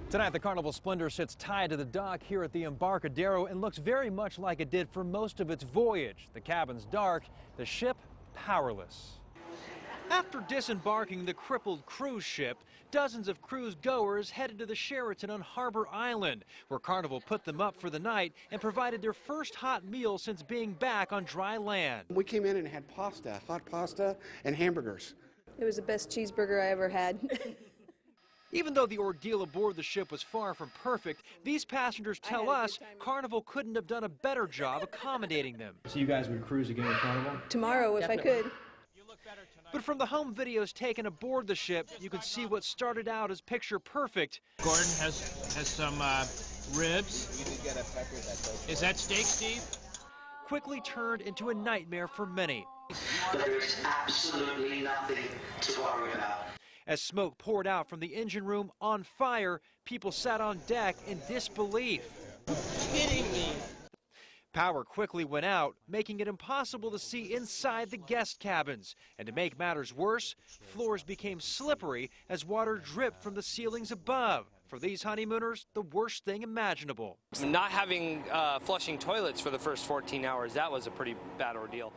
Tonight, the Carnival Splendor sits tied to the dock here at the Embarcadero and looks very much like it did for most of its voyage. The cabin's dark, the ship powerless. After disembarking the crippled cruise ship, dozens of cruise goers headed to the Sheraton on Harbor Island, where Carnival put them up for the night and provided their first hot meal since being back on dry land. We came in and had pasta, hot pasta, and hamburgers. It was the best cheeseburger I ever had. Even though the ordeal aboard the ship was far from perfect, these passengers tell us Carnival couldn't have done a better job accommodating them. So you guys would cruise again with Carnival? Tomorrow, if I could. But from the home videos taken aboard the ship, you can see what started out as picture perfect. Gordon has some ribs. Is that steak, Steve? Quickly turned into a nightmare for many. There is absolutely nothing to worry about. As smoke poured out from the engine room on fire, people sat on deck in disbelief. Kidding me. Power quickly went out, making it impossible to see inside the guest cabins. And to make matters worse, floors became slippery as water dripped from the ceilings above. For these honeymooners, the worst thing imaginable. Not having flushing toilets for the first 14 hours, that was a pretty bad ordeal.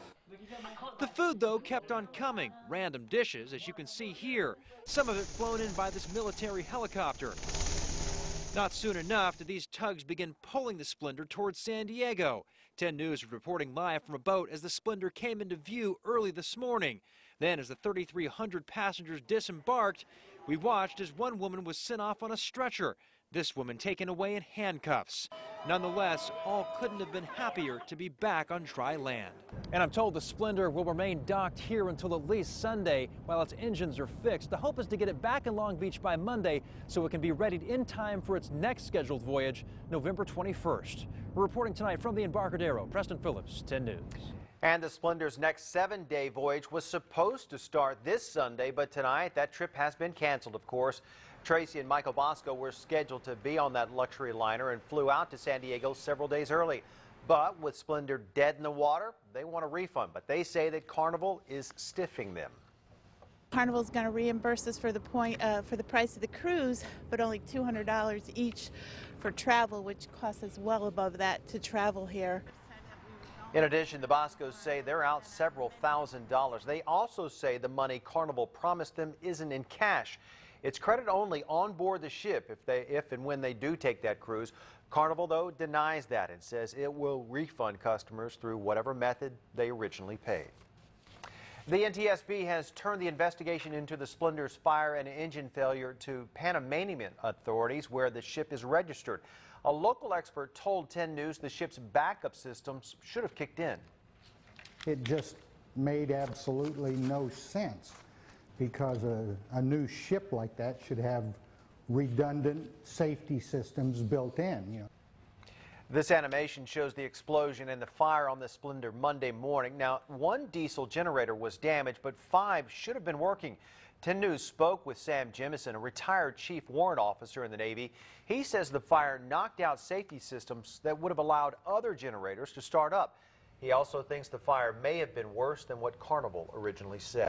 The food, though, kept on coming. Random dishes, as you can see here. Some of it flown in by this military helicopter. Not soon enough did these tugs begin pulling the Splendor towards San Diego. 10 News was reporting live from a boat as the Splendor came into view early this morning. Then, as the 3,300 passengers disembarked, we watched as one woman was sent off on a stretcher, this woman taken away in handcuffs. Nonetheless, all couldn't have been happier to be back on dry land. And I'm told the Splendor will remain docked here until at least Sunday while its engines are fixed. The hope is to get it back in Long Beach by Monday so it can be readied in time for its next scheduled voyage, November 21st. We're reporting tonight from the Embarcadero. Preston Phillips, 10 News. And the Splendor's next 7-day voyage was supposed to start this Sunday, but tonight that trip has been canceled, of course. Tracy and Michael Bosco were scheduled to be on that luxury liner and flew out to San Diego several days early. But with Splendor dead in the water, they want a refund, but they say that Carnival is stiffing them. Carnival's going to reimburse us for the price of the cruise, but only $200 each for travel, which costs us well above that to travel here. In addition, the Boscos say they're out several $1,000s. They also say the money Carnival promised them isn't in cash. It's credit only on board the ship if and when they do take that cruise. Carnival, though, denies that and says it will refund customers through whatever method they originally paid. The NTSB has turned the investigation into the Splendor's fire and engine failure to Panamanian authorities, where the ship is registered. A local expert told 10 News the ship's backup systems should have kicked in. It just made absolutely no sense, because a new ship like that should have redundant safety systems built in. This animation shows the explosion and the fire on the Splendor Monday morning. Now, one diesel generator was damaged, but 5 should have been working. 10 News spoke with Sam Jemison, a retired chief warrant officer in the Navy. He says the fire knocked out safety systems that would have allowed other generators to start up. He also thinks the fire may have been worse than what Carnival originally said.